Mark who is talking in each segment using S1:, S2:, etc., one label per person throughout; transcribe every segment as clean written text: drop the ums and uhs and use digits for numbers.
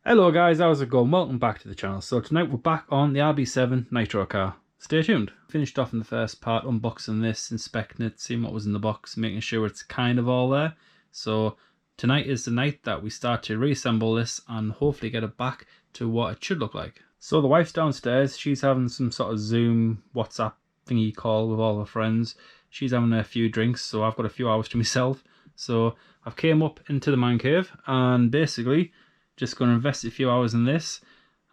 S1: Hello guys, how's it going? Welcome back to the channel. So tonight we're back on the RB7 Nitro car. Stay tuned. Finished off in the first part unboxing this, inspecting it, seeing what was in the box, making sure it's kind of all there. So tonight is the night that we start to reassemble this and hopefully get it back to what it should look like. So the wife's downstairs, she's having some sort of Zoom WhatsApp thingy call with all her friends. She's having a few drinks, so I've got a few hours to myself. So I've came up into the man cave and basically just going to invest a few hours in this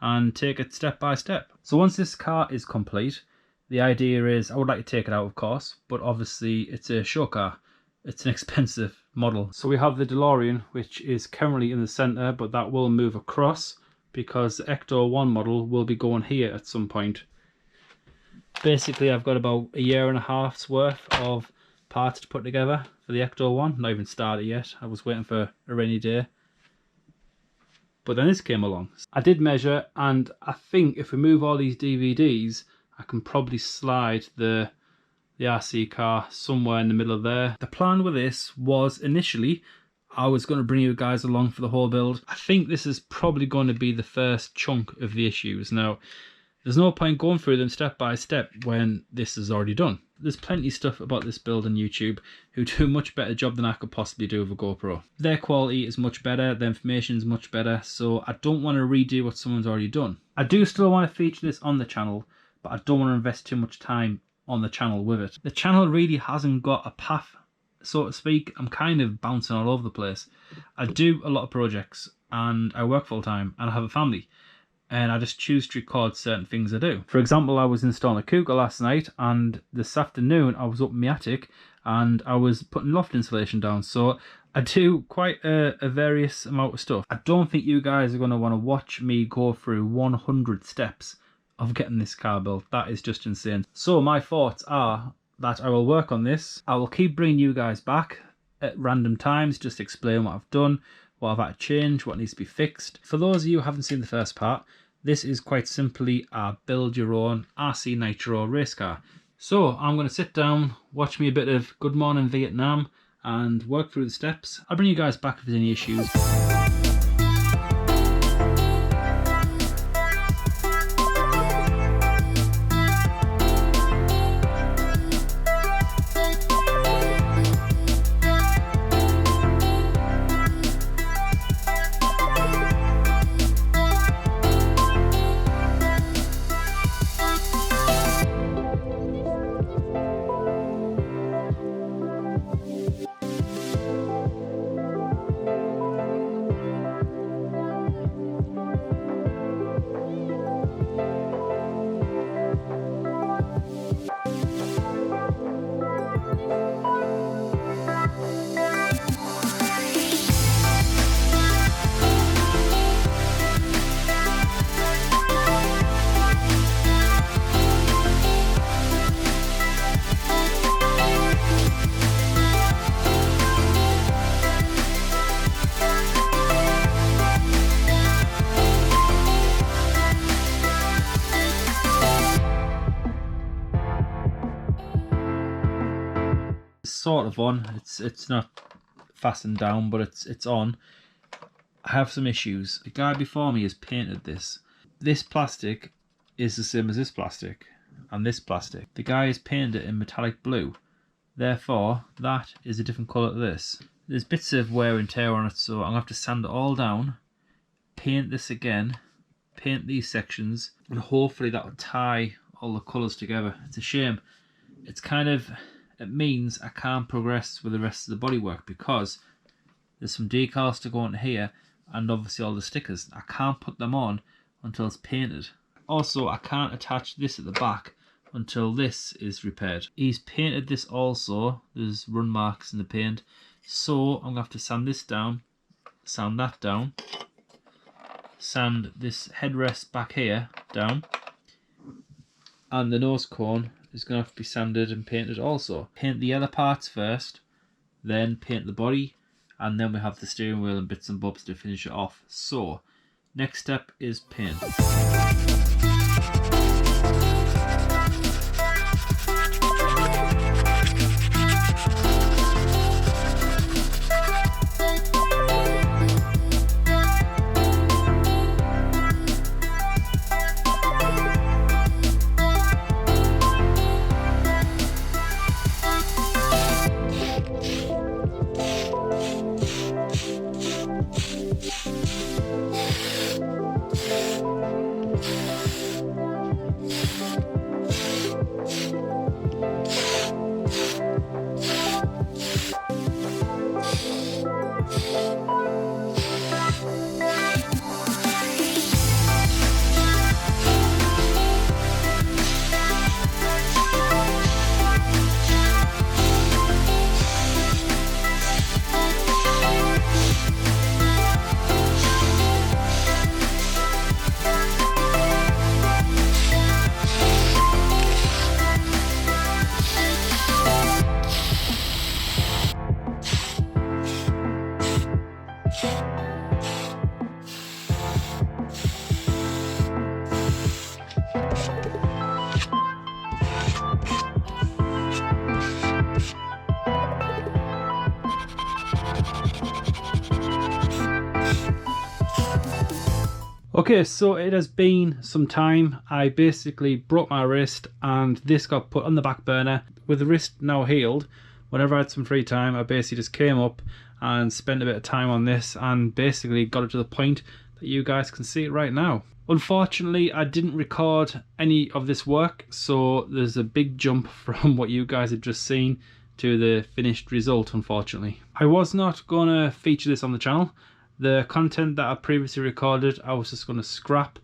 S1: and take it step by step. So once this car is complete, the idea is I would like to take it out, of course, but obviously it's a show car. It's an expensive model. So we have the DeLorean, which is currently in the center, but that will move across because the Ecto 1 model will be going here at some point. Basically, I've got about a year and a half's worth of parts to put together for the Ecto 1. Not even started yet. I was waiting for a rainy day. But then this came along. I did measure, and I think if we move all these DVDs, I can probably slide the RC car somewhere in the middle of there. The plan with this was initially, I was going to bring you guys along for the whole build. I think this is probably going to be the first chunk of the issues. Now, there's no point going through them step by step when this is already done. There's plenty of stuff about this build on YouTube who do a much better job than I could possibly do with a GoPro. Their quality is much better, the information is much better, so I don't want to redo what someone's already done. I do still want to feature this on the channel, but I don't want to invest too much time on the channel with it. The channel really hasn't got a path, so to speak. I'm kind of bouncing all over the place. I do a lot of projects and I work full time and I have a family. And I just choose to record certain things I do. For example, I was installing a cooker last night, and this afternoon I was up in my attic and I was putting loft insulation down. So I do quite a various amount of stuff. I don't think you guys are going to want to watch me go through 100 steps of getting this car built. That is just insane. So my thoughts are that I will work on this. I will keep bringing you guys back at random times, just explain what I've done, what I've had to change, what needs to be fixed. For those of you who haven't seen the first part, this is quite simply a build your own RC Nitro race car. So I'm going to sit down, watch me a bit of Good Morning Vietnam and work through the steps. I'll bring you guys back if there's any issues. Sort of on. It's not fastened down, but it's on. I have some issues. The guy before me has painted this. This plastic is the same as this plastic and this plastic. The guy has painted it in metallic blue. Therefore, that is a different colour to this. There's bits of wear and tear on it, so I'm going to have to sand it all down, paint this again, paint these sections, and hopefully that will tie all the colours together. It's a shame. It's kind of... It means I can't progress with the rest of the bodywork because there's some decals to go on here and obviously all the stickers. I can't put them on until it's painted. Also, I can't attach this at the back until this is repaired. He's painted this also. There's run marks in the paint. So I'm going to have to sand this down, sand that down, sand this headrest back here down, and the nose cone is going to have to be sanded and painted also. Paint the other parts first, then paint the body, and then we have the steering wheel and bits and bobs to finish it off. So, next step is paint. Okay, so it has been some time. I basically broke my wrist and this got put on the back burner. With the wrist now healed, whenever I had some free time, I basically just came up and spent a bit of time on this and basically got it to the point that you guys can see it right now. Unfortunately, I didn't record any of this work, so there's a big jump from what you guys have just seen to the finished result, unfortunately. I was not going to feature this on the channel. The content that I previously recorded, I was just going to scrap,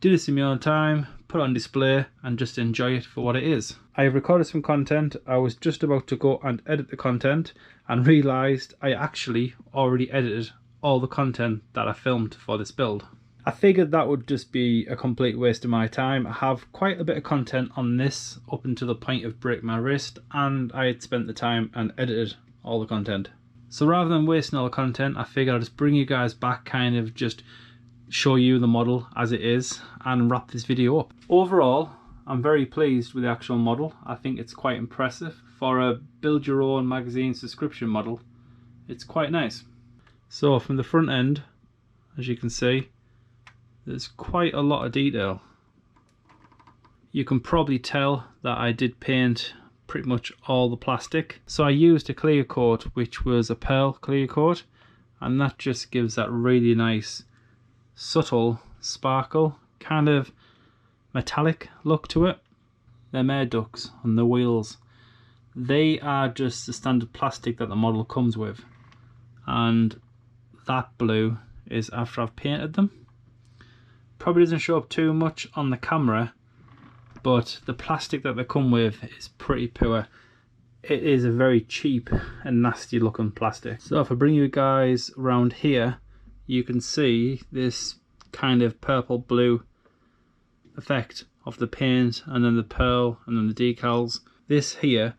S1: do this in my own time, put it on display and just enjoy it for what it is. I have recorded some content. I was just about to go and edit the content and realised I actually already edited all the content that I filmed for this build. I figured that would just be a complete waste of my time. I have quite a bit of content on this up until the point of breaking my wrist, and I had spent the time and edited all the content. So rather than wasting all the content, I figured I'd just bring you guys back, kind of just show you the model as it is and wrap this video up. Overall, I'm very pleased with the actual model. I think it's quite impressive. For a build your own magazine subscription model, it's quite nice. So from the front end, as you can see, there's quite a lot of detail. You can probably tell that I did paint pretty much all the plastic. So I used a clear coat, which was a pearl clear coat, and that just gives that really nice subtle sparkle, kind of metallic look to it. Them air ducts on the wheels, they are just the standard plastic that the model comes with, and that blue is after I've painted them. Probably doesn't show up too much on the camera, but the plastic that they come with is pretty poor. It is a very cheap and nasty looking plastic. So if I bring you guys around here, you can see this kind of purple blue effect of the paint, and then the pearl, and then the decals. This here,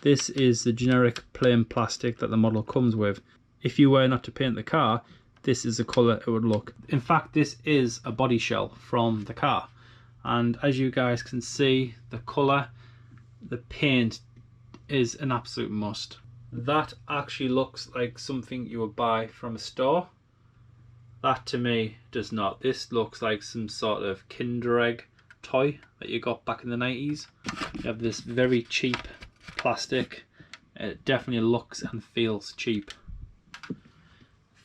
S1: this is the generic plain plastic that the model comes with. If you were not to paint the car, this is the colour it would look. In fact, this is a body shell from the car. And as you guys can see, the colour, the paint is an absolute must. That actually looks like something you would buy from a store. That to me does not. This looks like some sort of Kinder Egg toy that you got back in the 90s. You have this very cheap plastic. It definitely looks and feels cheap. I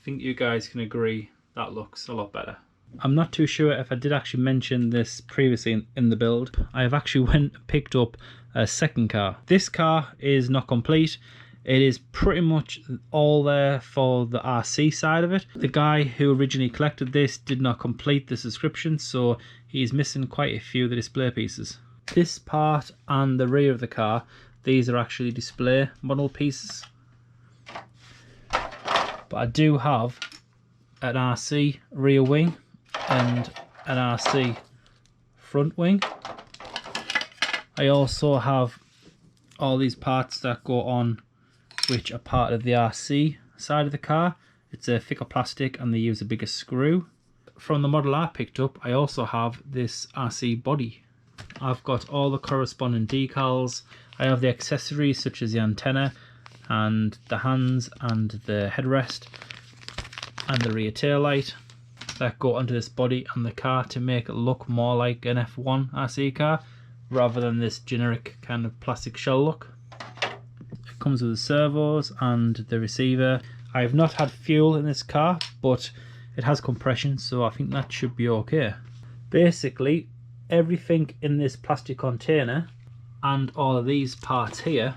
S1: think you guys can agree that looks a lot better. I'm not too sure if I did actually mention this previously in the build. I have actually went and picked up a second car. This car is not complete. It is pretty much all there for the RC side of it. The guy who originally collected this did not complete the subscription, so he's missing quite a few of the display pieces. This part and the rear of the car, these are actually display model pieces. But I do have an RC rear wing and an RC front wing. I also have all these parts that go on, which are part of the RC side of the car. It's a thicker plastic and they use a bigger screw. From the model I picked up, I also have this RC body. I've got all the corresponding decals. I have the accessories such as the antenna and the hands and the headrest and the rear tail light that go onto this body and the car to make it look more like an F1 RC car rather than this generic kind of plastic shell look. It comes with the servos and the receiver. I have not had fuel in this car, but it has compression, so I think that should be okay. Basically, everything in this plastic container and all of these parts here,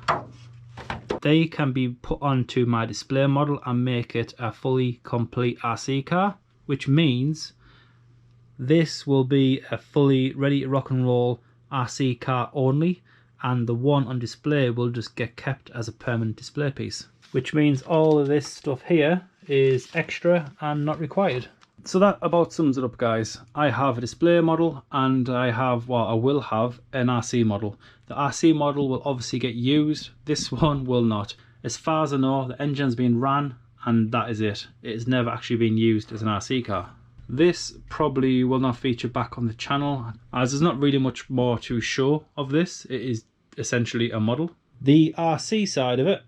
S1: they can be put onto my display model and make it a fully complete RC car, which means this will be a fully ready to rock and roll RC car only, and the one on display will just get kept as a permanent display piece, which means all of this stuff here is extra and not required. So that about sums it up, guys. I have a display model and I will have an RC model. The RC model will obviously get used, this one will not. As far as I know, the engine's been ran and that is it. It has never actually been used as an RC car. This probably will not feature back on the channel as there's not really much more to show of this. It is essentially a model. The RC side of it,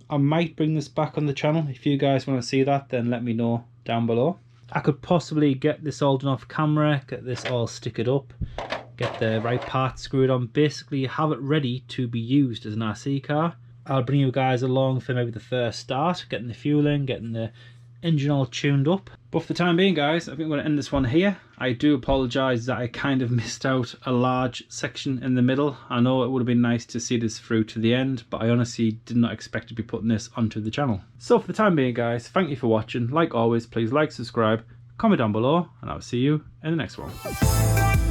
S1: I might bring this back on the channel. If you guys want to see that, then let me know down below. I could possibly get this all done off camera, get this all stickered up, get the right parts screwed on, basically have it ready to be used as an RC car. I'll bring you guys along for maybe the first start, getting the fuel in, getting the engine all tuned up. But for the time being, guys, I think I'm going to end this one here. I do apologise that I kind of missed out a large section in the middle. I know it would have been nice to see this through to the end, but I honestly did not expect to be putting this onto the channel. So for the time being, guys, thank you for watching. Like always, please like, subscribe, comment down below, and I'll see you in the next one.